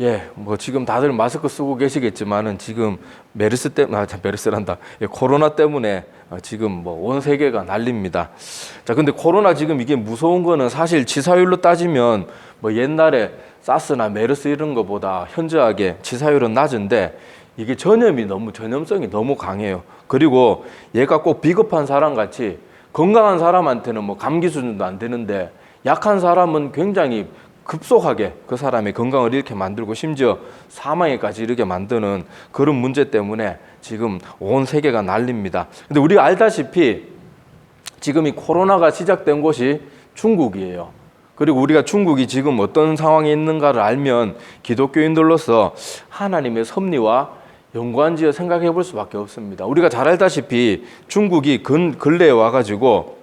예, 뭐 지금 다들 마스크 쓰고 계시겠지만은 지금 메르스란다. 예, 코로나 때문에 지금 뭐 온 세계가 난립니다. 자, 근데 코로나 지금 이게 무서운 거는 사실 치사율로 따지면 뭐 옛날에 사스나 메르스 이런 거보다 현저하게 치사율은 낮은데 이게 전염성이 너무 강해요. 그리고 얘가 꼭 비겁한 사람 같이 건강한 사람한테는 뭐 감기 수준도 안 되는데 약한 사람은 굉장히 급속하게 그 사람의 건강을 잃게 만들고 심지어 사망에까지 이르게 만드는 그런 문제 때문에 지금 온 세계가 난립니다. 근데 우리가 알다시피 지금 이 코로나가 시작된 곳이 중국이에요. 그리고 우리가 중국이 지금 어떤 상황에 있는가를 알면 기독교인들로서 하나님의 섭리와 연관지어 생각해 볼 수밖에 없습니다. 우리가 잘 알다시피 중국이 근래에 와가지고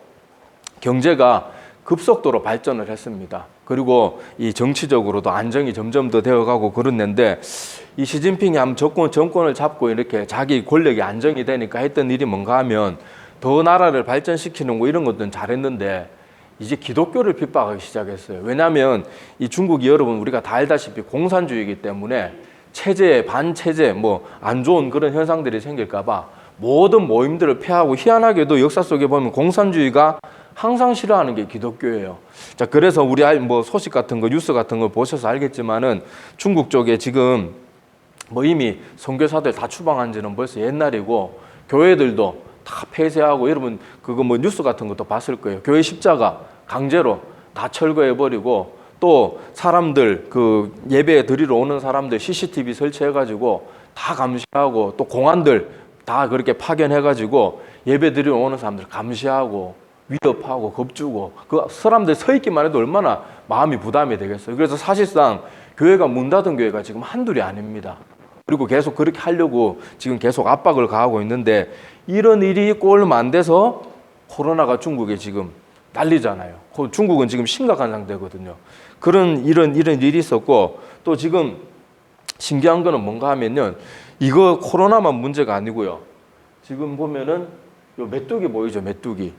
경제가 급속도로 발전을 했습니다. 그리고 이 정치적으로도 안정이 점점 더 되어가고 그랬는데 이 시진핑이 정권을 잡고 이렇게 자기 권력이 안정이 되니까 했던 일이 뭔가 하면 더 나라를 발전시키는 거 이런 것들은 잘했는데 이제 기독교를 핍박하기 시작했어요. 왜냐하면 이 중국이 여러분 우리가 다 알다시피 공산주의이기 때문에 체제, 반체제 뭐 안 좋은 그런 현상들이 생길까봐 모든 모임들을 폐하고 희한하게도 역사 속에 보면 공산주의가 항상 싫어하는 게 기독교예요. 자, 그래서 우리 뭐 소식 같은 거, 뉴스 같은 거 보셔서 알겠지만은 중국 쪽에 지금 뭐 이미 선교사들 다 추방한 지는 벌써 옛날이고 교회들도 다 폐쇄하고 여러분 그거 뭐 뉴스 같은 것도 봤을 거예요. 교회 십자가 강제로 다 철거해버리고 또 사람들 그 예배 드리러 오는 사람들 CCTV 설치해가지고 다 감시하고 또 공안들 다 그렇게 파견해가지고 예배 드리러 오는 사람들 감시하고 위협하고 겁주고 그 사람들 서 있기만 해도 얼마나 마음이 부담이 되겠어요. 그래서 사실상 교회가 문 닫은 교회가 지금 한둘이 아닙니다. 그리고 계속 그렇게 하려고 지금 계속 압박을 가하고 있는데 이런 일이 있고 얼마 안 돼서 코로나가 중국에 지금 난리잖아요. 중국은 지금 심각한 상태거든요. 이런 일이 있었고 또 지금 신기한 거는 뭔가 하면요. 이거 코로나만 문제가 아니고요. 지금 보면은 요 메뚜기 보이죠? 메뚜기.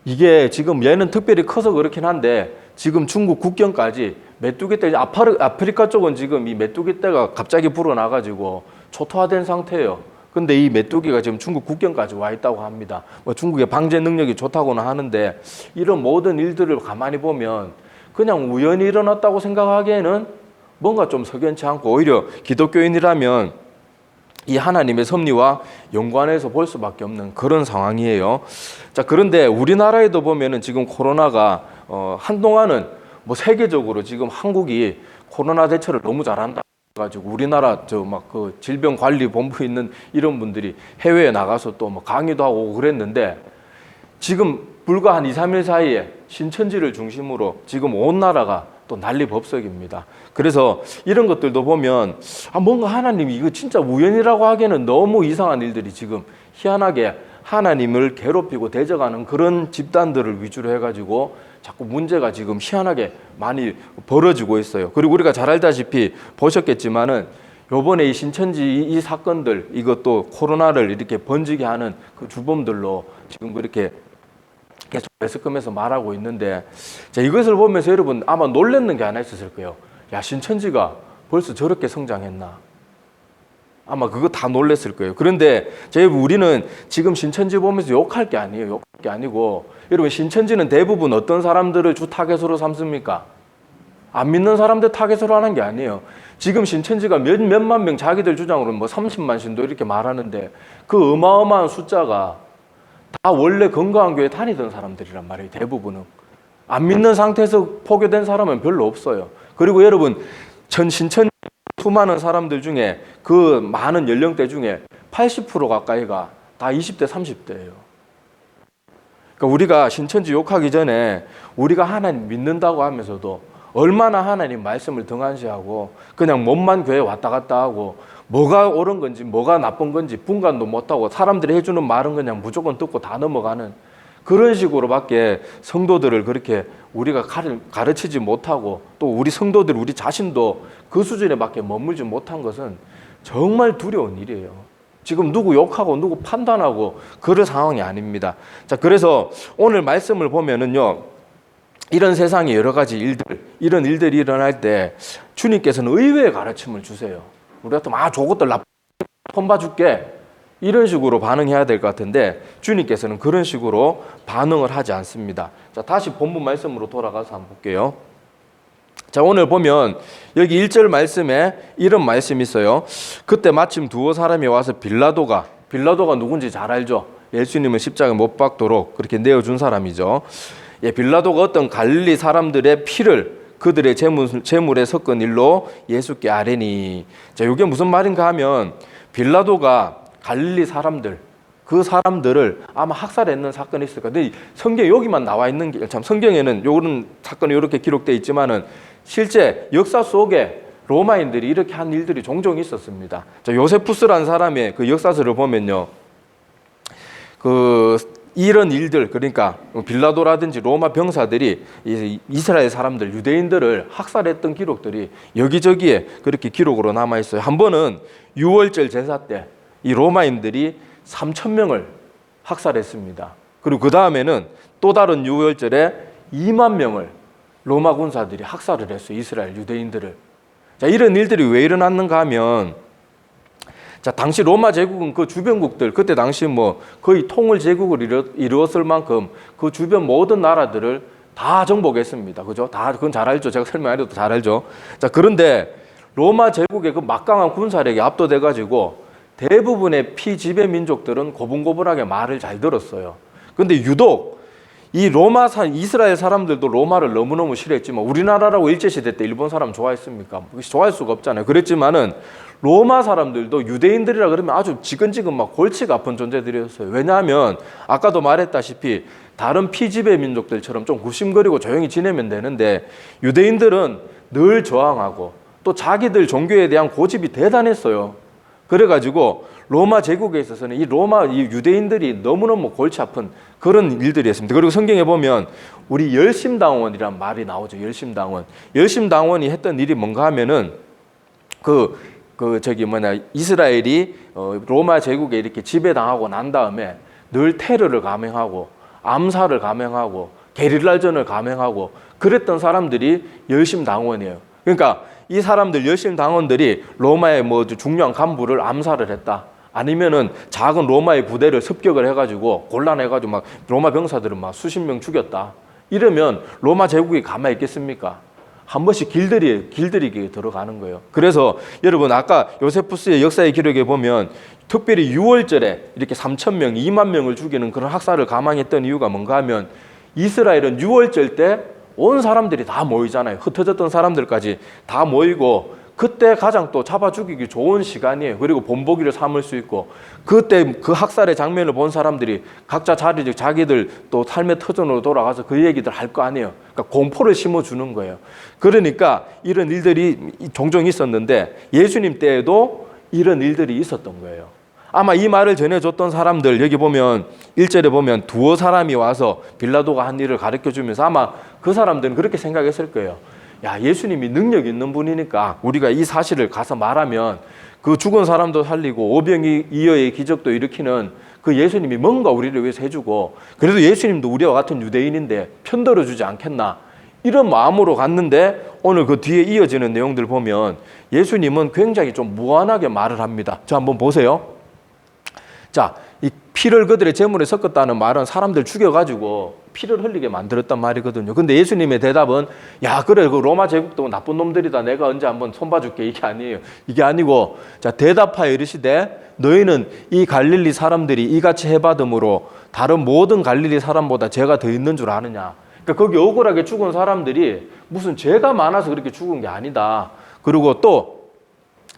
이게 지금 얘는 특별히 커서 그렇긴 한데 지금 중국 국경까지 메뚜기 떼 아프리카 쪽은 지금 이 메뚜기 떼가 갑자기 불어나가지고 초토화된 상태예요. 근데 이 메뚜기가 지금 중국 국경까지 와 있다고 합니다. 뭐 중국의 방제 능력이 좋다고는 하는데 이런 모든 일들을 가만히 보면 그냥 우연히 일어났다고 생각하기에는 뭔가 좀 석연치 않고 오히려 기독교인이라면 이 하나님의 섭리와 연관해서 볼 수밖에 없는 그런 상황이에요. 자, 그런데 우리나라에도 보면은 지금 코로나가 한동안은 뭐 세계적으로 지금 한국이 코로나 대처를 너무 잘한다 가지고 우리나라 그 질병관리본부에 있는 이런 분들이 해외에 나가서 또 뭐 강의도 하고 그랬는데 지금 불과 한 2, 3일 사이에 신천지를 중심으로 지금 온 나라가 또 난리법석입니다. 그래서 이런 것들도 보면 뭔가 하나님이 이거 진짜 우연이라고 하기에는 너무 이상한 일들이 지금 희한하게 하나님을 괴롭히고 대적하는 그런 집단들을 위주로 해가지고 자꾸 문제가 지금 희한하게 많이 벌어지고 있어요. 그리고 우리가 잘 알다시피 보셨겠지만은 요번에 이 신천지 이 사건들 이것도 코로나를 이렇게 번지게 하는 그 주범들로 지금 그렇게 계속 매스컴에서 말하고 있는데 자, 이것을 보면서 여러분 아마 놀랬는 게 하나 있었을 거예요. 야, 신천지가 벌써 저렇게 성장했나? 아마 그거 다 놀랬을 거예요. 그런데 우리는 지금 신천지 보면서 욕할 게 아니에요. 욕할 게 아니고 여러분 신천지는 대부분 어떤 사람들을 주 타겟으로 삼습니까? 안 믿는 사람들 타겟으로 하는 게 아니에요. 지금 신천지가 몇만 명 자기들 주장으로는 뭐 30만 신도 이렇게 말하는데 그 어마어마한 숫자가 다 원래 건강한 교회 다니던 사람들이란 말이에요. 대부분은. 안 믿는 상태에서 포교된 사람은 별로 없어요. 그리고 여러분 전 신천지 수많은 사람들 중에 그 많은 연령대 중에 80% 가까이가 다 20대, 30대예요. 그러니까 우리가 신천지 욕하기 전에 우리가 하나님 믿는다고 하면서도 얼마나 하나님 말씀을 등한시하고 그냥 몸만 교회 왔다 갔다 하고 뭐가 옳은 건지 뭐가 나쁜 건지 분간도 못하고 사람들이 해주는 말은 그냥 무조건 듣고 다 넘어가는 그런 식으로밖에 성도들을 그렇게 우리가 가르치지 못하고 또 우리 성도들 우리 자신도 그 수준에밖에 머물지 못한 것은 정말 두려운 일이에요. 지금 누구 욕하고 누구 판단하고 그런 상황이 아닙니다. 자, 그래서 오늘 말씀을 보면은요. 이런 세상에 여러 가지 일들, 이런 일들이 일어날 때 주님께서는 의외의 가르침을 주세요. 우리 같으면 저것들 나쁜 돈 봐줄게, 이런 식으로 반응해야 될 것 같은데 주님께서는 그런 식으로 반응을 하지 않습니다. 자, 다시 본문 말씀으로 돌아가서 한번 볼게요. 자, 오늘 보면 여기 1절 말씀에 이런 말씀이 있어요. 그때 마침 두어 사람이 와서 빌라도가 누군지 잘 알죠? 예수님을 십자가에 못 박도록 그렇게 내어준 사람이죠. 빌라도가 어떤 갈릴리 사람들의 피를 그들의 재물에 섞은 일로 예수께 아뢰니. 자, 이게 무슨 말인가 하면 빌라도가 갈릴리 사람들, 그 사람들을 아마 학살했는 사건이 있을 거예요. 근데 성경 여기만 나와 있는 게 참, 성경에는 이런 사건이 이렇게 기록되어 있지만은 실제 역사 속에 로마인들이 이렇게 한 일들이 종종 있었습니다. 자, 요세푸스라는 사람의 그 역사서를 보면요, 이런 일들, 그러니까 빌라도라든지 로마 병사들이 이스라엘 사람들, 유대인들을 학살했던 기록들이 여기저기에 그렇게 기록으로 남아 있어요. 한 번은 유월절 제사 때 이 로마인들이 3,000명을 학살했습니다. 그리고 그 다음에는 또 다른 유월절에 2만 명을 로마 군사들이 학살을 했어요. 이스라엘 유대인들을. 자, 이런 일들이 왜 일어났는가 하면, 자, 당시 로마 제국은 그 주변국들, 그때 당시 거의 통일 제국을 이루었을 만큼 그 주변 모든 나라들을 다 정복했습니다. 그죠? 다 그건 잘 알죠. 제가 설명 안 해도 잘 알죠. 자, 그런데 로마 제국의 그 막강한 군사력에 압도돼 가지고 대부분의 피지배 민족들은 고분고분하게 말을 잘 들었어요. 근데 유독 이 이스라엘 사람들도 로마를 너무너무 싫어했지만, 우리나라라고 일제시대 때 일본 사람 좋아했습니까? 좋아할 수가 없잖아요. 그랬지만은 로마 사람들도 유대인들이라 그러면 아주 지근지근 막 골치가 아픈 존재들이었어요. 왜냐하면 아까도 말했다시피 다른 피지배 민족들처럼 좀 굽심거리고 조용히 지내면 되는데, 유대인들은 늘 저항하고 또 자기들 종교에 대한 고집이 대단했어요. 그래가지고 로마 제국에 있어서는 이 유대인들이 너무너무 골치 아픈 그런 일들이었습니다. 그리고 성경에 보면 우리 열심당원이란 말이 나오죠. 열심당원이 했던 일이 뭔가 하면은 이스라엘이 로마 제국에 이렇게 지배당하고 난 다음에 늘 테러를 감행하고 암살을 감행하고 게릴라전을 감행하고 그랬던 사람들이 열심당원이에요. 그러니까 이 사람들 열심당원들이 로마의 중요한 간부를 암살을 했다, 아니면은 작은 로마의 부대를 습격을 해가지고 곤란해가지고 막 로마 병사들은 막 수십 명 죽였다, 이러면 로마 제국이 가만히 있겠습니까? 한 번씩 길들이게 들어가는 거예요. 그래서 여러분, 아까 요세푸스의 역사의 기록에 보면 특별히 6월절에 이렇게 3,000명, 2만 명을 죽이는 그런 학살을 감행했던 이유가 뭔가 하면, 이스라엘은 6월절 때 온 사람들이 다 모이잖아요. 흩어졌던 사람들까지 다 모이고, 그때 가장 또 잡아 죽이기 좋은 시간이에요. 그리고 본보기를 삼을 수 있고, 그때 그 학살의 장면을 본 사람들이 각자 자기들 또 삶의 터전으로 돌아가서 그 얘기들 할 거 아니에요. 그러니까 공포를 심어주는 거예요. 그러니까 이런 일들이 종종 있었는데 예수님 때에도 이런 일들이 있었던 거예요. 아마 이 말을 전해줬던 사람들, 여기 보면 1절에 보면 두어 사람이 와서 빌라도가 한 일을 가르쳐주면서 아마 그 사람들은 그렇게 생각했을 거예요. 야, 예수님이 능력 있는 분이니까 우리가 이 사실을 가서 말하면 그 죽은 사람도 살리고 오병이어의 기적도 일으키는 그 예수님이 뭔가 우리를 위해서 해주고, 그래도 예수님도 우리와 같은 유대인인데 편들어주지 않겠나, 이런 마음으로 갔는데, 오늘 그 뒤에 이어지는 내용들 보면 예수님은 굉장히 좀 무한하게 말을 합니다. 자, 한번 보세요. 자, 이 피를 그들의 재물에 섞었다는 말은 사람들 죽여가지고 피를 흘리게 만들었단 말이거든요. 근데 예수님의 대답은, 야, 그래, 그 로마 제국도 나쁜 놈들이다, 내가 언제 한번 손봐줄게, 이게 아니에요. 이게 아니고, 자, 대답하여 이르시되 너희는 이 갈릴리 사람들이 이같이 해받음으로 다른 모든 갈릴리 사람보다 죄가 더 있는 줄 아느냐. 그러니까 거기 억울하게 죽은 사람들이 무슨 죄가 많아서 그렇게 죽은 게 아니다. 그리고 또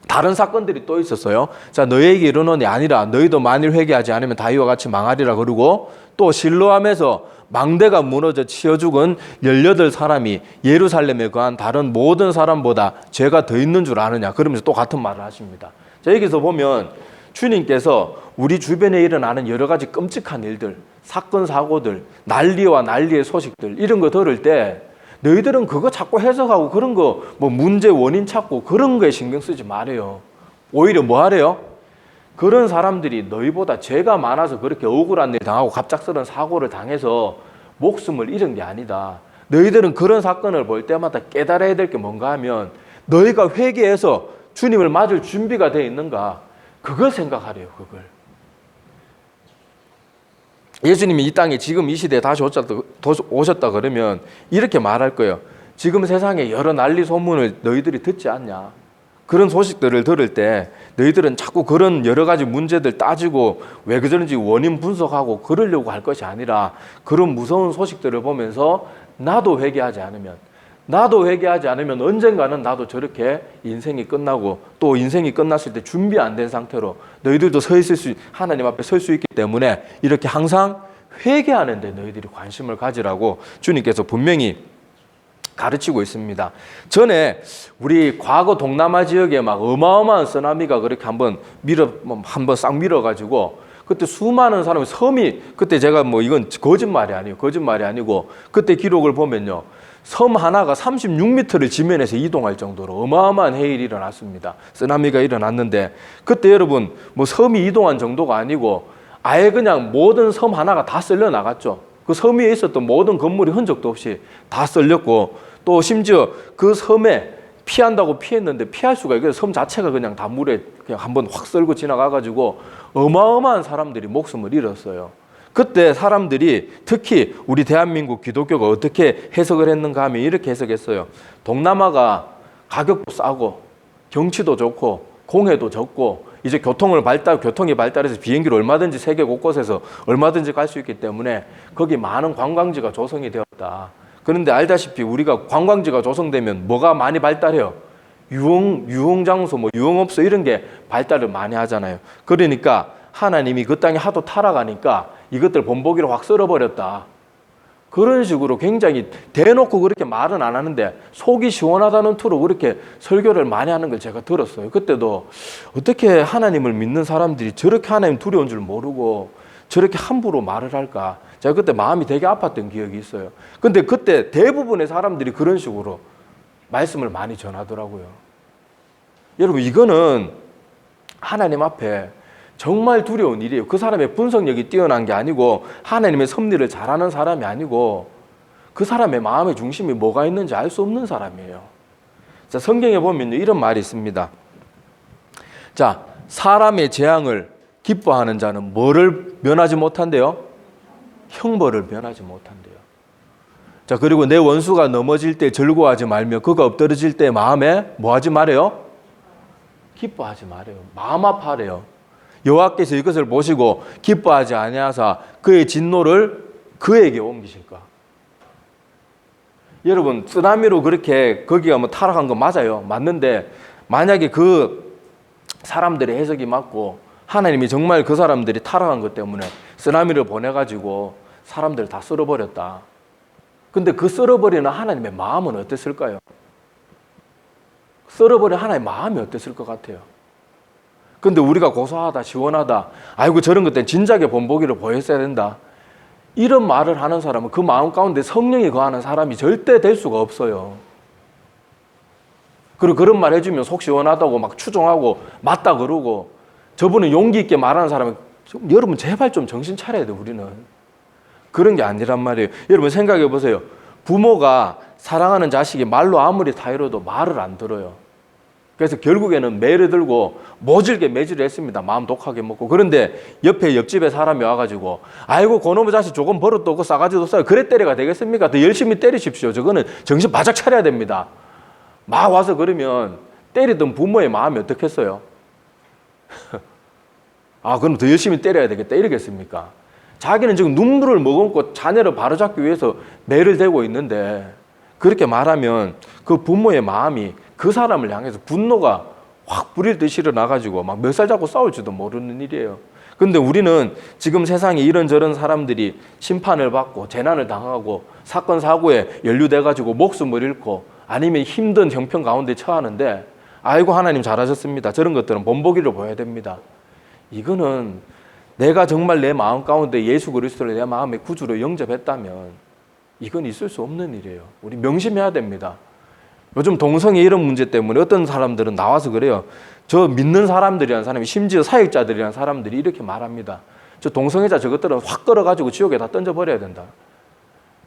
다른 사건들이 또 있었어요. 자, 너희에게 이르노니 아니라 너희도 만일 회개하지 않으면 다 이와 같이 망하리라. 그러고 또 실로암에서 망대가 무너져 치여 죽은 18사람이 예루살렘에 거한 다른 모든 사람보다 죄가 더 있는 줄 아느냐. 그러면서 또 같은 말을 하십니다. 자, 여기서 보면 주님께서 우리 주변에 일어나는 여러 가지 끔찍한 일들, 사건 사고들, 난리와 난리의 소식들, 이런 거 들을 때 너희들은 그거 자꾸 해석하고 그런 거 문제 원인 찾고 그런 거에 신경 쓰지 말아요. 오히려 뭐 하래요? 그런 사람들이 너희보다 죄가 많아서 그렇게 억울한 일 당하고 갑작스러운 사고를 당해서 목숨을 잃은 게 아니다. 너희들은 그런 사건을 볼 때마다 깨달아야 될 게 뭔가 하면 너희가 회개해서 주님을 맞을 준비가 되어 있는가? 그걸 생각하래요. 그걸. 예수님이 이 땅에 지금 이 시대에 다시 오셨다 그러면 이렇게 말할 거예요. 지금 세상에 여러 난리 소문을 너희들이 듣지 않냐? 그런 소식들을 들을 때 너희들은 자꾸 그런 여러 가지 문제들 따지고 왜 그러는지 원인 분석하고 그러려고 할 것이 아니라 그런 무서운 소식들을 보면서 나도 회개하지 않으면 언젠가는 나도 저렇게 인생이 끝나고 또 인생이 끝났을 때 준비 안 된 상태로 너희들도 하나님 앞에 설 수 있기 때문에 이렇게 항상 회개하는 데 너희들이 관심을 가지라고 주님께서 분명히 가르치고 있습니다. 전에 우리 과거 동남아 지역에 막 어마어마한 쓰나미가 그렇게 한번 싹 밀어가지고 그때 수많은 사람이 섬이 그때 제가 이건 거짓말이 아니고 그때 기록을 보면요. 섬 하나가 36m를 지면에서 이동할 정도로 어마어마한 해일이 일어났습니다. 쓰나미가 일어났는데 그때 여러분 섬이 이동한 정도가 아니고 아예 그냥 모든 섬 하나가 다 썰려 나갔죠. 그 섬 위에 있었던 모든 건물이 흔적도 없이 다 썰렸고 또 심지어 그 섬에 피한다고 피했는데 피할 수가 있어요. 섬 자체가 그냥 다 물에 그냥 한번 확 썰고 지나가가지고 어마어마한 사람들이 목숨을 잃었어요. 그때 사람들이 특히 우리 대한민국 기독교가 어떻게 해석을 했는가 하면 이렇게 해석했어요. 동남아가 가격도 싸고 경치도 좋고 공해도 적고 이제 교통이 발달해서 비행기로 얼마든지 세계 곳곳에서 얼마든지 갈 수 있기 때문에 거기 많은 관광지가 조성이 되었다. 그런데 알다시피 우리가 관광지가 조성되면 뭐가 많이 발달해요? 유흥장소, 유흥업소 이런 게 발달을 많이 하잖아요. 그러니까 하나님이 그 땅에 하도 타락하니까 이것들 본보기로 확 썰어버렸다. 그런 식으로 굉장히 대놓고 그렇게 말은 안 하는데 속이 시원하다는 투로 그렇게 설교를 많이 하는 걸 제가 들었어요. 그때도 어떻게 하나님을 믿는 사람들이 저렇게 하나님 두려운 줄 모르고 저렇게 함부로 말을 할까? 제가 그때 마음이 되게 아팠던 기억이 있어요. 근데 그때 대부분의 사람들이 그런 식으로 말씀을 많이 전하더라고요. 여러분, 이거는 하나님 앞에 정말 두려운 일이에요. 그 사람의 분석력이 뛰어난 게 아니고 하나님의 섭리를 잘하는 사람이 아니고 그 사람의 마음의 중심이 뭐가 있는지 알 수 없는 사람이에요. 자, 성경에 보면 이런 말이 있습니다. 자, 사람의 재앙을 기뻐하는 자는 뭐를 면하지 못한대요? 형벌을 면하지 못한대요. 자, 그리고 내 원수가 넘어질 때 즐거워하지 말며 그가 엎드러질 때 마음에 뭐 하지 말아요? 기뻐하지 말아요. 마음 아파하래요. 여호와께서 이것을 보시고 기뻐하지 아니하사 그의 진노를 그에게 옮기실까? 여러분, 쓰나미로 그렇게 거기가 타락한 거 맞아요. 맞는데 만약에 그 사람들의 해석이 맞고 하나님이 정말 그 사람들이 타락한 것 때문에 쓰나미를 보내가지고 사람들을 다 썰어버렸다. 근데 그 썰어버리는 하나님의 마음은 어땠을까요? 썰어버린 하나님의 마음이 어땠을 것 같아요? 근데 우리가 고소하다, 시원하다, 아이고 저런 것들은 진작에 본보기를 보였어야 된다. 이런 말을 하는 사람은 그 마음 가운데 성령이 거하는 사람이 절대 될 수가 없어요. 그리고 그런 말 해주면 속 시원하다고 막 추종하고 맞다 그러고 저분은 용기 있게 말하는 사람은 여러분 제발 좀 정신 차려야 돼. 우리는 그런 게 아니란 말이에요. 여러분 생각해 보세요. 부모가 사랑하는 자식이 말로 아무리 타이러도 말을 안 들어요. 그래서 결국에는 매를 들고 모질게 매질을 했습니다. 마음 독하게 먹고. 그런데 옆집에 사람이 와가지고 아이고 그놈의 자식 조금 버릇도 없고 싸가지도 없어요. 그래 때려가 되겠습니까? 더 열심히 때리십시오. 저거는 정신 바짝 차려야 됩니다. 막 와서 그러면 때리던 부모의 마음이 어떻겠어요? 아, 그럼 더 열심히 때려야 되겠다 이러겠습니까? 자기는 지금 눈물을 머금고 자녀를 바로잡기 위해서 매를 대고 있는데 그렇게 말하면 그 부모의 마음이 그 사람을 향해서 분노가 확 불일 듯이 일어나가지고 막 몇 살 잡고 싸울지도 모르는 일이에요. 근데 우리는 지금 세상에 이런저런 사람들이 심판을 받고 재난을 당하고 사건 사고에 연루돼가지고 목숨을 잃고 아니면 힘든 형편 가운데 처하는데 아이고 하나님 잘하셨습니다. 저런 것들은 본보기를 보여야 됩니다. 이거는 내가 정말 내 마음 가운데 예수 그리스도를 내 마음의 구주로 영접했다면 이건 있을 수 없는 일이에요. 우리 명심해야 됩니다. 요즘 동성애 이런 문제 때문에 어떤 사람들은 나와서 그래요. 저 믿는 사람들이라는 사람이 심지어 사역자들이라는 사람들이 이렇게 말합니다. 저 동성애자 저것들은 확 끌어가지고 지옥에 다 던져버려야 된다.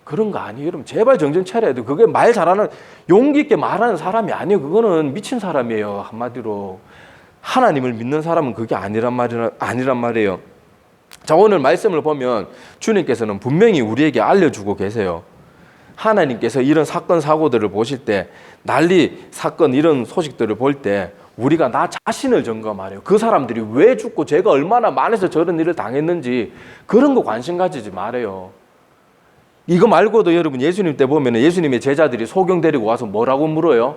그런 거 아니에요. 여러분 제발 정신 차려야 돼요. 그게 말 잘하는 용기 있게 말하는 사람이 아니에요. 그거는 미친 사람이에요. 한마디로 하나님을 믿는 사람은 그게 아니란 말이에요. 자, 오늘 말씀을 보면 주님께서는 분명히 우리에게 알려주고 계세요. 하나님께서 이런 사건 사고들을 보실 때, 난리 사건 이런 소식들을 볼 때 우리가 나 자신을 점검하래요. 그 사람들이 왜 죽고 제가 얼마나 많아서 저런 일을 당했는지 그런 거 관심 가지지 말아요. 이거 말고도 여러분 예수님 때 보면 예수님의 제자들이 소경 데리고 와서 뭐라고 물어요?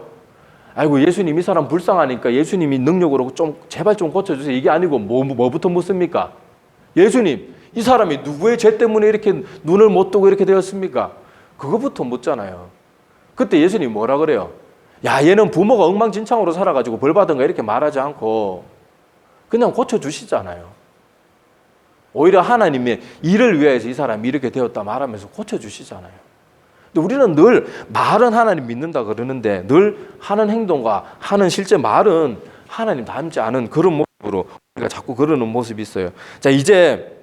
아이고 예수님 이 사람 불쌍하니까 예수님이 능력으로 좀 제발 좀 고쳐주세요. 이게 아니고 뭐부터 묻습니까? 예수님 이 사람이 누구의 죄 때문에 이렇게 눈을 못 뜨고 이렇게 되었습니까? 그거부터 묻잖아요. 그때 예수님이 뭐라 그래요? 야 얘는 부모가 엉망진창으로 살아가지고 벌 받은가 이렇게 말하지 않고 그냥 고쳐주시잖아요. 오히려 하나님의 일을 위해서 이 사람이 이렇게 되었다 말하면서 고쳐주시잖아요. 근데 우리는 늘 말은 하나님 믿는다 그러는데 늘 하는 행동과 하는 실제 말은 하나님 닮지 않은 그런 모습으로 우리가 자꾸 그러는 모습이 있어요. 자, 이제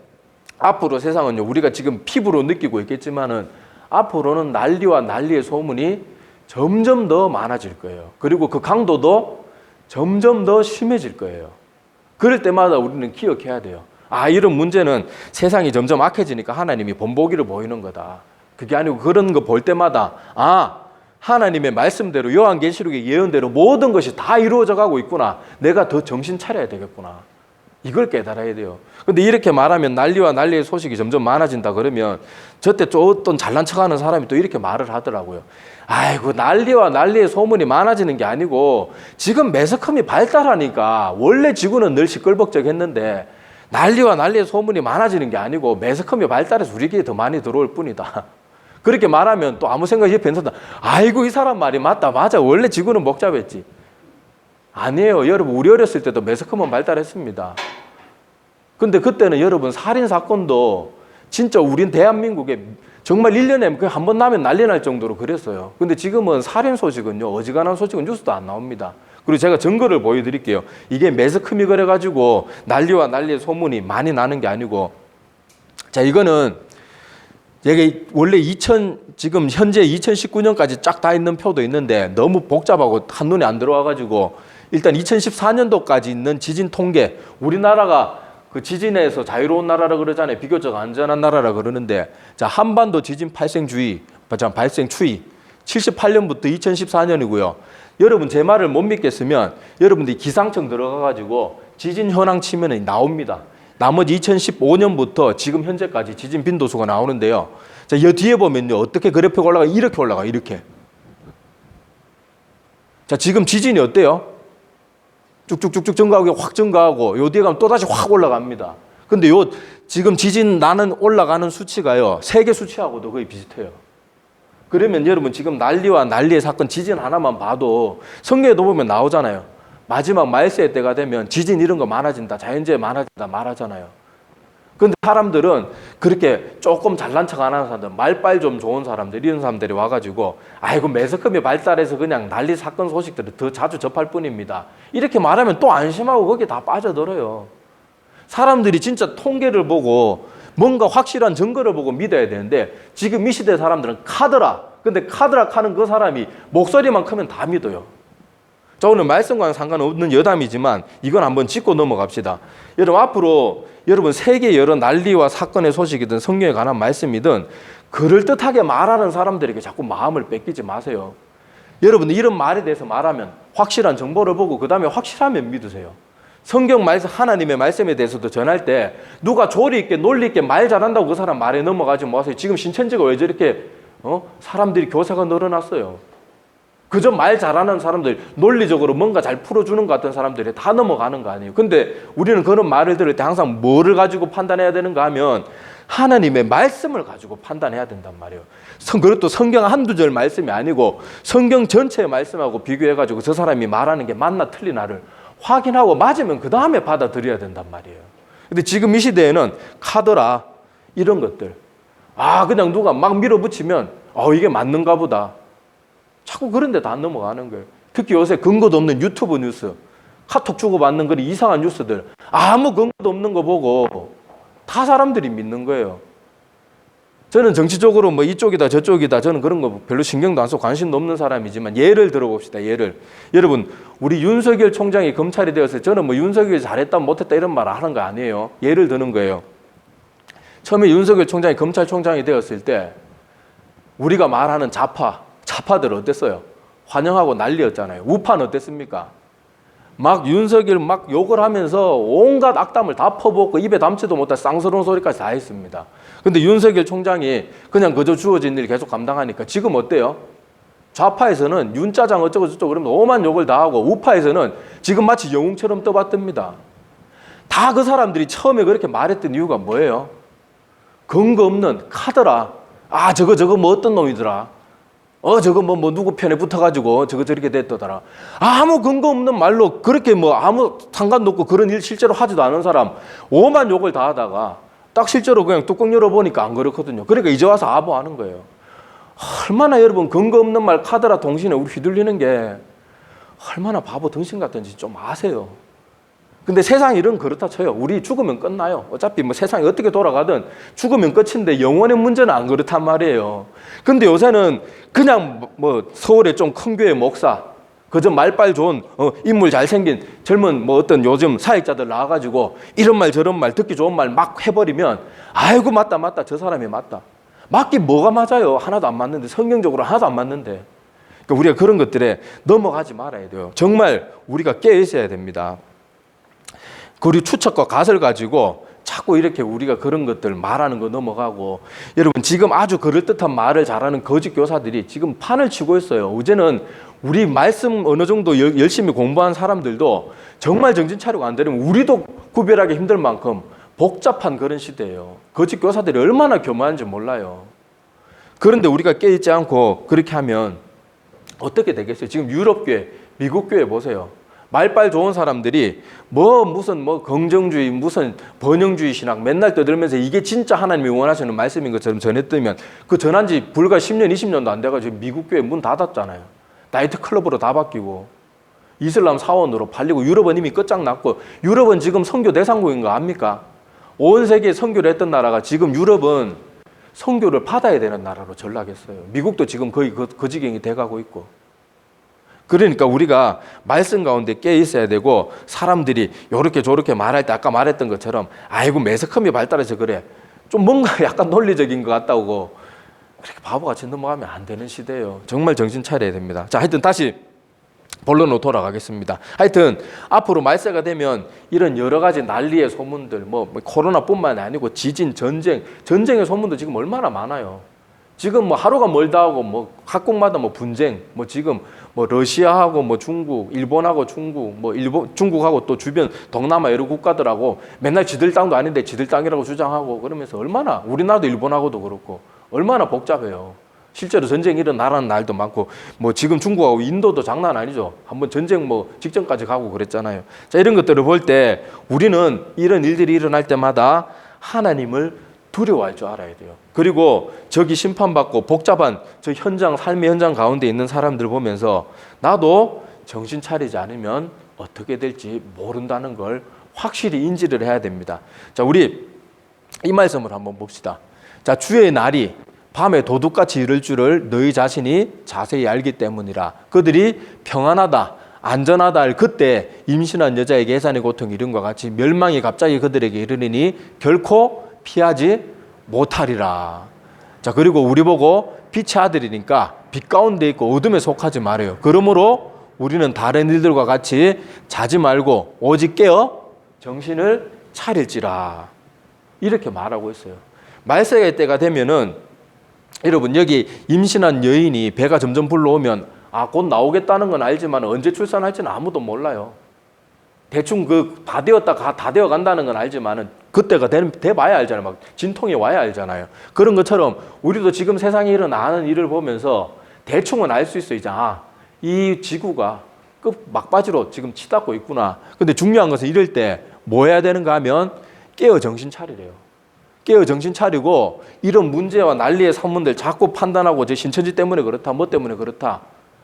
앞으로 세상은요, 우리가 지금 피부로 느끼고 있겠지만은 앞으로는 난리와 난리의 소문이 점점 더 많아질 거예요. 그리고 그 강도도 점점 더 심해질 거예요. 그럴 때마다 우리는 기억해야 돼요. 아, 이런 문제는 세상이 점점 악해지니까 하나님이 본보기를 보이는 거다. 그게 아니고 그런 거 볼 때마다 아, 하나님의 말씀대로 요한계시록의 예언대로 모든 것이 다 이루어져 가고 있구나. 내가 더 정신 차려야 되겠구나. 이걸 깨달아야 돼요. 근데 이렇게 말하면 난리와 난리의 소식이 점점 많아진다 그러면 저때 또 어떤 잘난 척하는 사람이 또 이렇게 말을 하더라고요. 아이고 난리와 난리의 소문이 많아지는 게 아니고 지금 매스컴이 발달하니까 원래 지구는 늘 시끌벅적했는데 난리와 난리의 소문이 많아지는 게 아니고 매스컴이 발달해서 우리에게 더 많이 들어올 뿐이다. 그렇게 말하면 또 아무 생각이 옆에 있는 사람, 아이고 이 사람 말이 맞다. 맞아. 원래 지구는 복잡했지. 아니에요. 여러분 우리 어렸을 때도 매스컴은 발달했습니다. 근데 그때는 여러분 살인사건도 진짜 우린 대한민국에 정말 1년에 한 번 나면 난리 날 정도로 그랬어요. 근데 지금은 살인 소식은요, 어지간한 소식은 뉴스도 안 나옵니다. 그리고 제가 증거를 보여드릴게요. 이게 매스컴이 그래가지고 난리와 난리의 소문이 많이 나는 게 아니고, 자, 이거는 이게 원래 지금 현재 2019년까지 쫙 다 있는 표도 있는데 너무 복잡하고 한눈에 안 들어와가지고 일단 2014년도까지 있는 지진 통계, 우리나라가 그 지진에서 자유로운 나라라 그러잖아요. 비교적 안전한 나라라 그러는데, 자, 한반도 지진 발생 추이 78년부터 2014년이고요. 여러분 제 말을 못 믿겠으면 여러분들이 기상청 들어가가지고 지진 현황 치면 나옵니다. 나머지 2015년부터 지금 현재까지 지진 빈도수가 나오는데요. 자, 이 뒤에 보면요, 어떻게 그래프가 올라가? 이렇게 올라가, 이렇게. 자, 지금 지진이 어때요? 쭉쭉쭉쭉 증가하고 확 증가하고 요 뒤에 가면 또 다시 확 올라갑니다. 근데 요 지금 지진 나는 올라가는 수치가요, 세계 수치하고도 거의 비슷해요. 그러면 여러분 지금 난리와 난리의 사건 지진 하나만 봐도 성경에도 보면 나오잖아요. 마지막 말세의 때가 되면 지진 이런 거 많아진다, 자연재해 많아진다 말하잖아요. 근데 사람들은 그렇게 조금 잘난 척 안 하는 사람들, 말빨 좀 좋은 사람들, 이런 사람들이 와가지고 아이고 매스컴이 발달해서 그냥 난리 사건 소식들을 더 자주 접할 뿐입니다. 이렇게 말하면 또 안심하고 거기에 다 빠져들어요. 사람들이 진짜 통계를 보고 뭔가 확실한 증거를 보고 믿어야 되는데 지금 이 시대 사람들은 카드라. 근데 카드락 하는 그 사람이 목소리만 크면 다 믿어요. 자, 오늘 말씀과는 상관없는 여담이지만 이건 한번 짚고 넘어갑시다. 여러분 앞으로 여러분 세계 여러 난리와 사건의 소식이든 성경에 관한 말씀이든 그럴듯하게 말하는 사람들에게 자꾸 마음을 뺏기지 마세요. 여러분들 이런 말에 대해서 말하면 확실한 정보를 보고 그 다음에 확실하면 믿으세요. 성경 말씀, 하나님의 말씀에 대해서도 전할 때 누가 조리 있게 논리 있게 말 잘한다고 그 사람 말에 넘어가지 마세요. 지금 신천지가 왜 저렇게 사람들이 교사가 늘어났어요. 그저 말 잘하는 사람들, 논리적으로 뭔가 잘 풀어주는 것 같은 사람들이 다 넘어가는 거 아니에요. 근데 우리는 그런 말을 들을 때 항상 뭐를 가지고 판단해야 되는가 하면 하나님의 말씀을 가지고 판단해야 된단 말이에요. 그것도 성경 한두 절 말씀이 아니고 성경 전체의 말씀하고 비교해가지고 저 사람이 말하는 게 맞나 틀리나를 확인하고 맞으면 그 다음에 받아들여야 된단 말이에요. 근데 지금 이 시대에는 카더라 이런 것들, 그냥 누가 막 밀어붙이면 이게 맞는가 보다. 자꾸 그런 데 다 넘어가는 거예요. 특히 요새 근거도 없는 유튜브 뉴스, 카톡 주고받는 그런 이상한 뉴스들, 아무 근거도 없는 거 보고 다 사람들이 믿는 거예요. 저는 정치적으로 뭐 이쪽이다 저쪽이다 저는 그런 거 별로 신경도 안 쓰고 관심도 없는 사람이지만 예를 들어봅시다. 예를. 여러분 우리 윤석열 총장이 검찰이 되었을 때 저는 뭐 윤석열이 잘했다 못했다 이런 말 하는 거 아니에요. 예를 드는 거예요. 처음에 윤석열 총장이 검찰총장이 되었을 때 우리가 말하는 좌파들 어땠어요? 환영하고 난리였잖아요. 우파는 어땠습니까? 막 윤석열 막 욕을 하면서 온갖 악담을 다 퍼붓고 입에 담지도 못할 쌍스러운 소리까지 다 했습니다. 근데 윤석열 총장이 그냥 그저 주어진 일 계속 감당하니까 지금 어때요? 좌파에서는 윤짜장 어쩌고 저쩌고 그러면 오만 욕을 다 하고 우파에서는 지금 마치 영웅처럼 떠받듭니다. 다 그 사람들이 처음에 그렇게 말했던 이유가 뭐예요? 근거 없는 카더라. 아 저거 뭐 어떤 놈이더라. 저거 뭐 누구 편에 붙어가지고 저거 저렇게 됐더라. 아무 근거 없는 말로 그렇게 뭐 아무 상관도 없고 그런 일 실제로 하지도 않은 사람 오만 욕을 다 하다가 딱 실제로 그냥 뚜껑 열어보니까 안 그렇거든요. 그러니까 이제 와서 아부하는 거예요. 얼마나 여러분 근거 없는 말 카더라 동시에 우리 휘둘리는 게 얼마나 바보 등신 같은지 좀 아세요. 근데 세상 일은 그렇다 쳐요. 우리 죽으면 끝나요. 어차피 뭐 세상이 어떻게 돌아가든 죽으면 끝인데 영원의 문제는 안 그렇단 말이에요. 근데 요새는 그냥 뭐 서울에 좀 큰 교회 목사, 그저 말빨 좋은 인물 잘생긴 젊은 뭐 어떤 요즘 사역자들 나와가지고 이런 말 저런 말 듣기 좋은 말 막 해버리면 아이고 맞다 저 사람이 맞다. 맞긴 뭐가 맞아요. 하나도 안 맞는데 성경적으로 하나도 안 맞는데. 그러니까 우리가 그런 것들에 넘어가지 말아야 돼요. 정말 우리가 깨어 있어야 됩니다. 그리고 추측과 가설 가지고 자꾸 이렇게 우리가 그런 것들 말하는 거 넘어가고 여러분 지금 아주 그럴듯한 말을 잘하는 거짓 교사들이 지금 판을 치고 있어요. 어제는 우리 말씀 어느 정도 열심히 공부한 사람들도 정말 정신 차리고 안 되면 우리도 구별하기 힘들 만큼 복잡한 그런 시대예요. 거짓 교사들이 얼마나 교만한지 몰라요. 그런데 우리가 깨있지 않고 그렇게 하면 어떻게 되겠어요? 지금 유럽교회, 미국교회 보세요. 말빨 좋은 사람들이 무슨 긍정주의, 무슨 번영주의 신학 맨날 떠들면서 이게 진짜 하나님이 원하시는 말씀인 것처럼 전했더면 그 전한 지 불과 10년, 20년도 안 돼가지고 미국 교회 문 닫았잖아요. 나이트클럽으로 다 바뀌고 이슬람 사원으로 팔리고 유럽은 이미 끝장났고 유럽은 지금 선교 대상국인 거 압니까? 온 세계에 선교를 했던 나라가 지금 유럽은 선교를 받아야 되는 나라로 전락했어요. 미국도 지금 거의 그 지경이 돼가고 있고. 그러니까 우리가 말씀 가운데 깨 있어야 되고 사람들이 요렇게 저렇게 말할 때 아까 말했던 것처럼 아이고 매스컴이 발달해서 그래 좀 뭔가 약간 논리적인 것 같다고 그렇게 바보같이 넘어가면 안 되는 시대예요. 정말 정신 차려야 됩니다. 자, 하여튼 다시 본론으로 돌아가겠습니다. 하여튼 앞으로 말세가 되면 이런 여러 가지 난리의 소문들 뭐 코로나뿐만 아니고 지진, 전쟁의 소문도 지금 얼마나 많아요. 지금 뭐 하루가 멀다 하고 뭐 각국마다 뭐 분쟁, 뭐 지금 뭐 러시아하고 뭐 중국, 일본하고 중국, 뭐 중국하고 또 주변 동남아 여러 국가들하고 맨날 지들 땅도 아닌데 지들 땅이라고 주장하고 그러면서 얼마나 우리나라도 일본하고도 그렇고 얼마나 복잡해요. 실제로 전쟁이 일어나는 날도 많고 뭐 지금 중국하고 인도도 장난 아니죠. 한번 전쟁 뭐 직전까지 가고 그랬잖아요. 자, 이런 것들을 볼 때 우리는 이런 일들이 일어날 때마다 하나님을 두려워할 줄 알아야 돼요. 그리고 저기 심판받고 복잡한 저 현장, 삶의 현장 가운데 있는 사람들 보면서 나도 정신 차리지 않으면 어떻게 될지 모른다는 걸 확실히 인지를 해야 됩니다. 자, 우리 이 말씀을 한번 봅시다. 자, 주의 날이 밤에 도둑같이 이를 줄을 너희 자신이 자세히 알기 때문이라. 그들이 평안하다, 안전하다 할 그때 임신한 여자에게 해산의 고통이 이른과 같이 멸망이 갑자기 그들에게 이르리니 결코 피하지 못하리라. 자, 그리고 우리 보고 빛의 아들이니까 빛 가운데 있고 어둠에 속하지 말아요. 그러므로 우리는 다른 일들과 같이 자지 말고 오직 깨어 정신을 차릴지라. 이렇게 말하고 있어요. 말세의 때가 되면은 여러분 여기 임신한 여인이 배가 점점 불러오면 곧 나오겠다는 건 알지만 언제 출산할지는 아무도 몰라요. 대충 다 되어 간다는 건 알지만은 그때가 돼봐야 알잖아요. 막 진통이 와야 알잖아요. 그런 것처럼 우리도 지금 세상에 일어나는 일을 보면서 대충은 알 수 있어요. 이제 이 지구가 끝 막바지로 지금 치닫고 있구나. 근데 중요한 것은 이럴 때 뭐 해야 되는가 하면 깨어 정신 차리래요. 깨어 정신 차리고 이런 문제와 난리의 산문들 자꾸 판단하고 저 신천지 때문에 그렇다, 뭐 때문에 그렇다,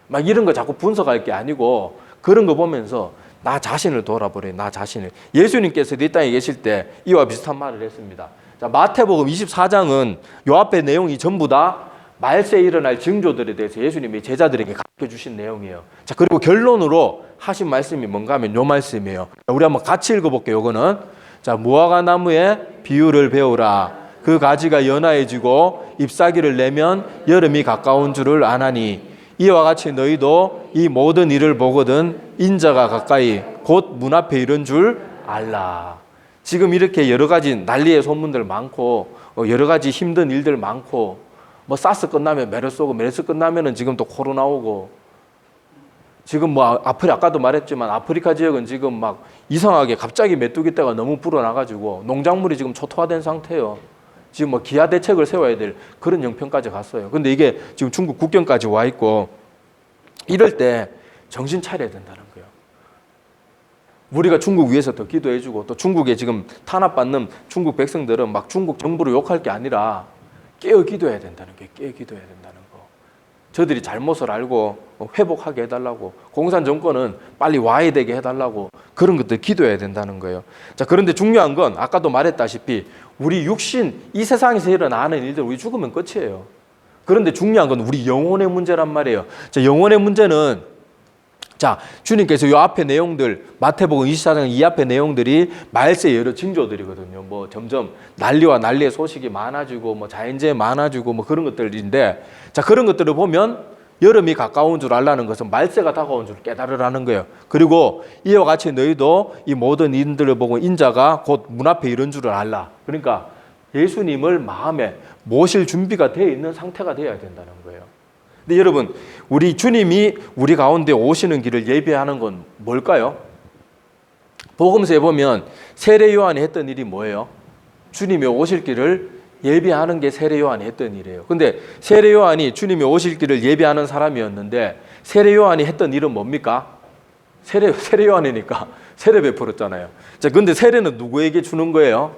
막 이런 거 자꾸 분석할 게 아니고 그런 거 보면서 나 자신을 돌아보래. 나 자신을. 예수님께서 이 땅에 계실 때 이와 비슷한 말을 했습니다. 자, 마태복음 24장은 요 앞에 내용이 전부 다 말세에 일어날 징조들에 대해서 예수님이 제자들에게 가르쳐 주신 내용이에요. 자, 그리고 결론으로 하신 말씀이 뭔가 하면 요 말씀이에요. 자, 우리 한번 같이 읽어볼게요. 요거는. 자, 무화과 나무의 비유를 배우라. 그 가지가 연하해지고 잎사귀를 내면 여름이 가까운 줄을 아나니 이와 같이 너희도 이 모든 일을 보거든 인자가 가까이 곧 문 앞에 이른 줄 알라. 지금 이렇게 여러 가지 난리의 소문들 많고 여러 가지 힘든 일들 많고 뭐 사스 끝나면 메르스 오고 메르스 끝나면은 지금 또 코로나 오고 지금 뭐 아까도 말했지만 아프리카 지역은 지금 막 이상하게 갑자기 메뚜기 떼가 너무 불어나가지고 농작물이 지금 초토화된 상태예요. 지금 뭐 기아 대책을 세워야 될 그런 형편까지 갔어요. 근데 이게 지금 중국 국경까지 와 있고 이럴 때 정신 차려야 된다는 거예요. 우리가 중국 위해서 더 기도해주고 또 중국에 지금 탄압받는 중국 백성들은 막 중국 정부를 욕할 게 아니라 깨어 기도해야 된다는 거예요. 깨어 기도해야 된다는 거. 저들이 잘못을 알고 회복하게 해달라고 공산 정권은 빨리 와야 되게 해달라고 그런 것들 기도해야 된다는 거예요. 자, 그런데 중요한 건 아까도 말했다시피 우리 육신 이 세상에서 일어나는 일들 우리 죽으면 끝이에요. 그런데 중요한 건 우리 영혼의 문제란 말이에요. 자, 영혼의 문제는 자, 주님께서 이 앞에 내용들 마태복음 24장 이 앞에 내용들이 말세의 여러 징조들이거든요. 뭐 점점 난리와 난리의 소식이 많아지고 뭐 자연재해 많아지고 뭐 그런 것들인데 자, 그런 것들을 보면 여름이 가까운 줄 알라는 것은 말세가 다가온 줄 깨달으라는 거예요. 그리고 이와 같이 너희도 이 모든 일들을 보고 인자가 곧 문 앞에 이른 줄을 알라. 그러니까 예수님을 마음에 모실 준비가 되어 있는 상태가 되어야 된다는 거예요. 근데 여러분, 우리 주님이 우리 가운데 오시는 길을 예비하는 건 뭘까요? 복음서에 보면 세례 요한이 했던 일이 뭐예요? 주님이 오실 길을 예비하는 게 세례 요한이 했던 일이에요. 근데 세례 요한이 주님이 오실 길을 예비하는 사람이었는데 세례 요한이 했던 일은 뭡니까? 세례 요한이니까 세례 베풀었잖아요. 자, 근데 세례는 누구에게 주는 거예요?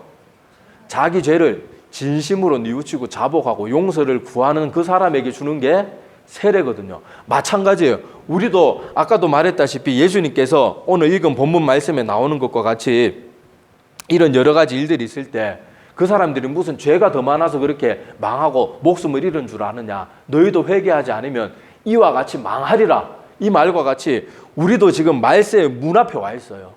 자기 죄를 진심으로 뉘우치고 자복하고 용서를 구하는 그 사람에게 주는 게 세례거든요. 마찬가지예요. 우리도 아까도 말했다시피 예수님께서 오늘 읽은 본문 말씀에 나오는 것과 같이 이런 여러 가지 일들이 있을 때 그 사람들이 무슨 죄가 더 많아서 그렇게 망하고 목숨을 잃은 줄 아느냐. 너희도 회개하지 않으면 이와 같이 망하리라. 이 말과 같이 우리도 지금 말세의 문 앞에 와 있어요.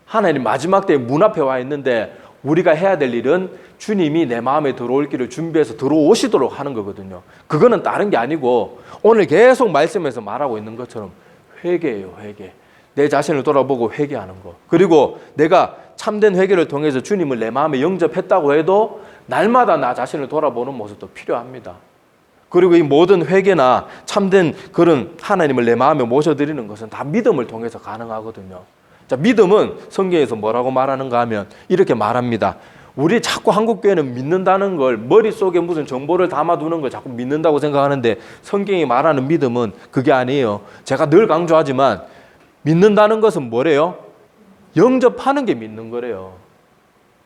하나님 마지막 때의 문 앞에 와 있는데 우리가 해야 될 일은 주님이 내 마음에 들어올 길을 준비해서 들어오시도록 하는 거거든요. 그거는 다른 게 아니고 오늘 계속 말씀에서 말하고 있는 것처럼 회개예요. 회개. 내 자신을 돌아보고 회개하는 거. 그리고 내가 참된 회개를 통해서 주님을 내 마음에 영접했다고 해도 날마다 나 자신을 돌아보는 모습도 필요합니다. 그리고 이 모든 회개나 참된 그런 하나님을 내 마음에 모셔드리는 것은 다 믿음을 통해서 가능하거든요. 자, 믿음은 성경에서 뭐라고 말하는가 하면 이렇게 말합니다. 우리 자꾸 한국교회는 믿는다는 걸 머릿속에 무슨 정보를 담아두는 걸 자꾸 믿는다고 생각하는데 성경이 말하는 믿음은 그게 아니에요. 제가 늘 강조하지만 믿는다는 것은 뭐래요? 영접하는 게 믿는 거래요.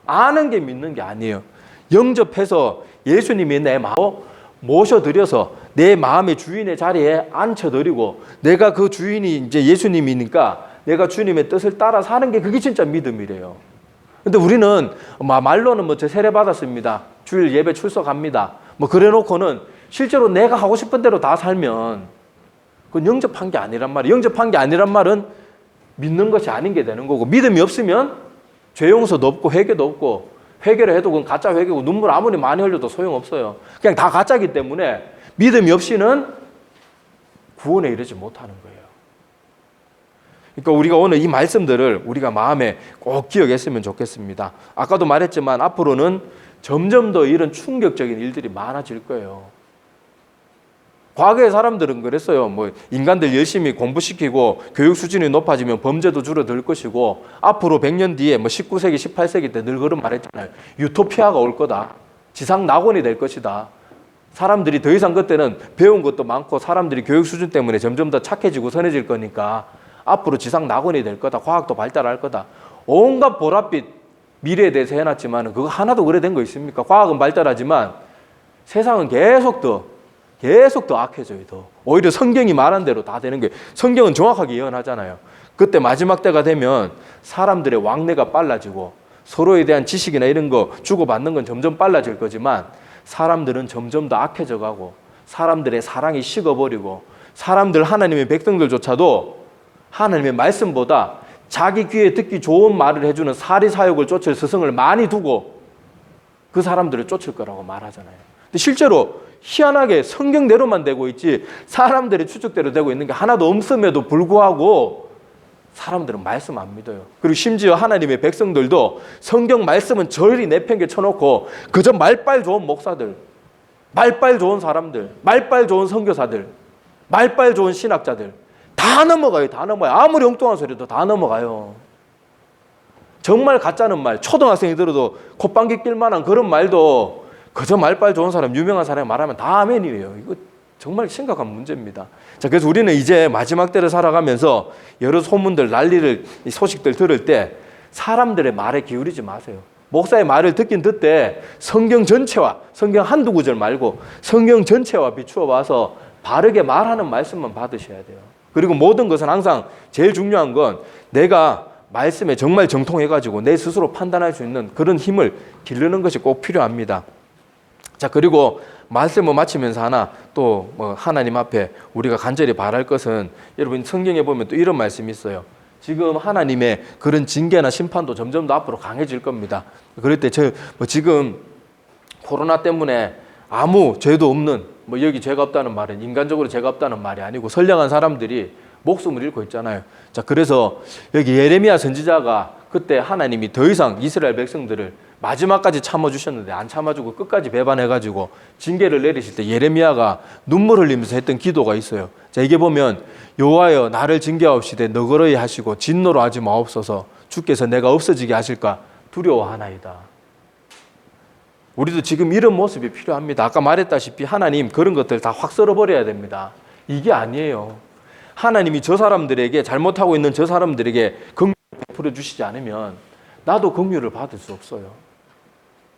아는 게 믿는 게 아니에요. 영접해서 예수님이 내 마음을 모셔드려서 내 마음의 주인의 자리에 앉혀드리고 내가 그 주인이 이제 예수님이니까 내가 주님의 뜻을 따라 사는 게 그게 진짜 믿음이래요. 근데 우리는 말로는 뭐 저 세례 받았습니다. 주일 예배 출석합니다. 뭐 그래 놓고는 실제로 내가 하고 싶은 대로 다 살면 그건 영접한 게 아니란 말이에요. 영접한 게 아니란 말은 믿는 것이 아닌 게 되는 거고 믿음이 없으면 죄 용서도 없고 회개도 없고 회개를 해도 그건 가짜 회개고 눈물 아무리 많이 흘려도 소용없어요. 그냥 다 가짜이기 때문에 믿음이 없이는 구원에 이르지 못하는 거예요. 그러니까 우리가 오늘 이 말씀들을 우리가 마음에 꼭 기억했으면 좋겠습니다. 아까도 말했지만 앞으로는 점점 더 이런 충격적인 일들이 많아질 거예요. 과거의 사람들은 그랬어요. 뭐 인간들 열심히 공부시키고 교육 수준이 높아지면 범죄도 줄어들 것이고 앞으로 100년 뒤에 뭐 19세기, 18세기 때 늘 그런 말했잖아요. 유토피아가 올 거다. 지상 낙원이 될 것이다. 사람들이 더 이상 그때는 배운 것도 많고 사람들이 교육 수준 때문에 점점 더 착해지고 선해질 거니까 앞으로 지상 낙원이 될 거다. 과학도 발달할 거다. 온갖 보랏빛 미래에 대해서 해놨지만 그거 하나도 오래된 거 있습니까? 과학은 발달하지만 세상은 계속 더 악해져요. 더. 오히려 성경이 말한 대로 다 되는 거예요. 성경은 정확하게 예언하잖아요. 그때 마지막 때가 되면 사람들의 왕래가 빨라지고 서로에 대한 지식이나 이런 거 주고받는 건 점점 빨라질 거지만 사람들은 점점 더 악해져 가고 사람들의 사랑이 식어버리고 사람들, 하나님의 백성들조차도 하나님의 말씀보다 자기 귀에 듣기 좋은 말을 해주는 사리사욕을 쫓을 스승을 많이 두고 그 사람들을 쫓을 거라고 말하잖아요. 근데 실제로 희한하게 성경대로만 되고 있지 사람들의 추측대로 되고 있는 게 하나도 없음에도 불구하고 사람들은 말씀 안 믿어요. 그리고 심지어 하나님의 백성들도 성경 말씀은 저리 내팽개 쳐놓고 그저 말빨 좋은 목사들, 말빨 좋은 사람들, 말빨 좋은 선교사들, 말빨 좋은 신학자들 다 넘어가요. 다 넘어가요. 아무리 엉뚱한 소리도 다 넘어가요. 정말 가짜는 말, 초등학생이 들어도 콧방귀 낄 만한 그런 말도 그저 말빨 좋은 사람, 유명한 사람이 말하면 다 아멘이에요. 이거 정말 심각한 문제입니다. 자, 그래서 우리는 이제 마지막 때를 살아가면서 여러 소문들, 난리를, 소식들 들을 때 사람들의 말에 기울이지 마세요. 목사의 말을 듣긴 듣되 성경 전체와, 성경 한두 구절 말고 성경 전체와 비추어 봐서 바르게 말하는 말씀만 받으셔야 돼요. 그리고 모든 것은 항상 제일 중요한 건 내가 말씀에 정말 정통해가지고 내 스스로 판단할 수 있는 그런 힘을 기르는 것이 꼭 필요합니다. 자, 그리고 말씀을 마치면서 하나 또 하나님 앞에 우리가 간절히 바랄 것은 여러분 성경에 보면 또 이런 말씀이 있어요. 지금 하나님의 그런 징계나 심판도 점점 더 앞으로 강해질 겁니다. 그럴 때 지금 코로나 때문에 아무 죄도 없는 여기 죄가 없다는 말은 인간적으로 죄가 없다는 말이 아니고 선량한 사람들이 목숨을 잃고 있잖아요. 자, 그래서 여기 예레미야 선지자가 그때 하나님이 더 이상 이스라엘 백성들을 마지막까지 참아주셨는데 안 참아주고 끝까지 배반해가지고 징계를 내리실 때 예레미야가 눈물 흘리면서 했던 기도가 있어요. 자, 이게 보면 여호와여 나를 징계하옵시되 너그러이 하시고 진노로 하지 마옵소서 주께서 내가 없어지게 하실까 두려워하나이다. 우리도 지금 이런 모습이 필요합니다. 아까 말했다시피 하나님 그런 것들 다 확 썰어버려야 됩니다. 이게 아니에요. 하나님이 저 사람들에게 잘못하고 있는 저 사람들에게 긍휼을 베풀어 주시지 않으면 나도 긍휼을 받을 수 없어요.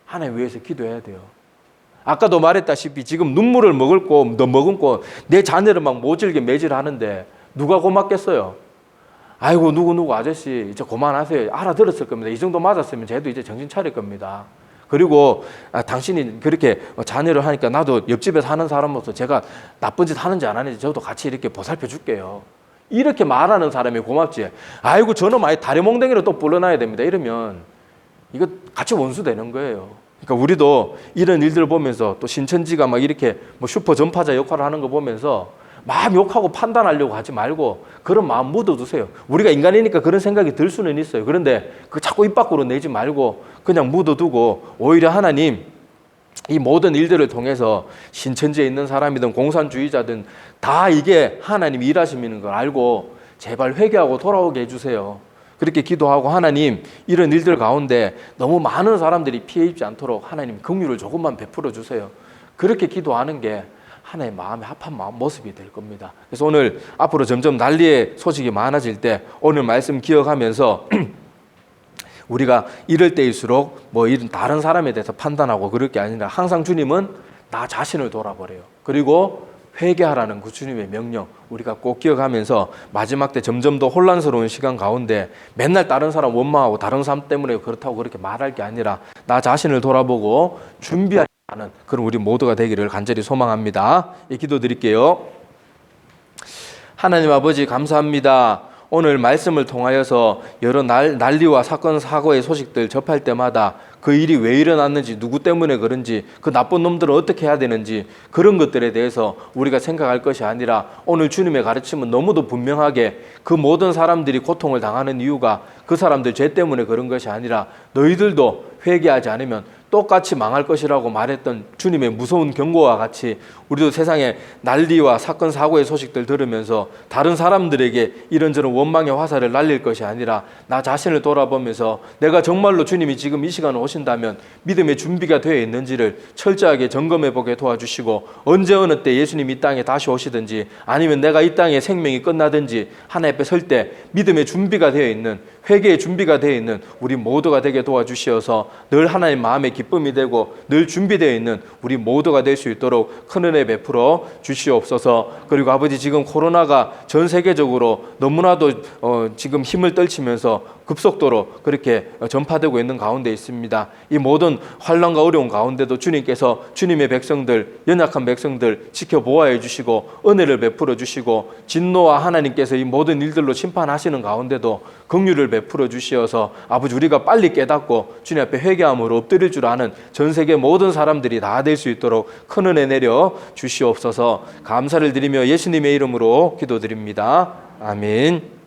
하나님 위해서 기도해야 돼요. 아까도 말했다시피 지금 눈물을 머금고 내 자녀를 막 모질게 매질하는데 누가 고맙겠어요? 아이고 누구 아저씨 이제 그만하세요. 알아들었을 겁니다. 이 정도 맞았으면 쟤도 이제 정신 차릴 겁니다. 그리고 당신이 그렇게 자녀를 하니까 나도 옆집에 사는 사람으로서 제가 나쁜 짓 하는지 안 하는지 저도 같이 이렇게 보살펴 줄게요. 이렇게 말하는 사람이 고맙지. 아이고 저놈 아예 다리몽댕이로 또 불러놔야 됩니다. 이러면 이거 같이 원수 되는 거예요. 그러니까 우리도 이런 일들을 보면서 또 신천지가 막 이렇게 슈퍼 전파자 역할을 하는 거 보면서 막 욕하고 판단하려고 하지 말고 그런 마음 묻어두세요. 우리가 인간이니까 그런 생각이 들 수는 있어요. 그런데 그 자꾸 입 밖으로 내지 말고 그냥 묻어두고 오히려 하나님 이 모든 일들을 통해서 신천지에 있는 사람이든 공산주의자든 다 이게 하나님이 일하시는 걸 알고 제발 회개하고 돌아오게 해주세요. 그렇게 기도하고 하나님 이런 일들 가운데 너무 많은 사람들이 피해 입지 않도록 하나님 긍휼을 조금만 베풀어 주세요. 그렇게 기도하는 게 하나의 마음에 합한 모습이 될 겁니다. 그래서 오늘 앞으로 점점 난리의 소식이 많아질 때 오늘 말씀 기억하면서 우리가 이럴 때일수록 이런 다른 사람에 대해서 판단하고 그럴 게 아니라 항상 주님은 나 자신을 돌아보래요. 그리고 회개하라는 그 주님의 명령 우리가 꼭 기억하면서 마지막 때 점점 더 혼란스러운 시간 가운데 맨날 다른 사람 원망하고 다른 사람 때문에 그렇다고 그렇게 말할 게 아니라 나 자신을 돌아보고 준비하는 그런 우리 모두가 되기를 간절히 소망합니다. 기도드릴게요. 하나님 아버지 감사합니다. 오늘 말씀을 통하여서 여러 난리와 사건 사고의 소식들 접할 때마다 그 일이 왜 일어났는지 누구 때문에 그런지 그 나쁜 놈들은 어떻게 해야 되는지 그런 것들에 대해서 우리가 생각할 것이 아니라 오늘 주님의 가르침은 너무도 분명하게 그 모든 사람들이 고통을 당하는 이유가 그 사람들 죄 때문에 그런 것이 아니라 너희들도 회개하지 않으면 똑같이 망할 것이라고 말했던 주님의 무서운 경고와 같이 우리도 세상에 난리와 사건 사고의 소식들 들으면서 다른 사람들에게 이런저런 원망의 화살을 날릴 것이 아니라 나 자신을 돌아보면서 내가 정말로 주님이 지금 이 시간에 오신다면 믿음의 준비가 되어 있는지를 철저하게 점검해 보게 도와주시고 언제 어느 때 예수님이 이 땅에 다시 오시든지 아니면 내가 이 땅에 생명이 끝나든지 하나님 앞에 설 때 믿음의 준비가 되어 있는 회개의 준비가 되어 있는 우리 모두가 되게 도와주시어서 늘 하나님 마음의 기쁨이 되고 늘 준비되어 있는 우리 모두가 될 수 있도록 큰 은혜 베풀어 주시옵소서. 그리고 아버지, 지금 코로나가 전 세계적으로 너무나도 지금 힘을 떨치면서 급속도로 그렇게 전파되고 있는 가운데 있습니다. 이 모든 환난과 어려운 가운데도 주님께서 주님의 백성들, 연약한 백성들 지켜보아해 주시고 은혜를 베풀어 주시고 진노와 하나님께서 이 모든 일들로 심판하시는 가운데도 긍휼을 베풀어 주시어서 아버지, 우리가 빨리 깨닫고 주님 앞에 회개함으로 엎드릴 줄 아는 전 세계 모든 사람들이 다 될 수 있도록 큰 은혜 내려 주시옵소서. 감사를 드리며 예수님의 이름으로 기도드립니다. 아멘.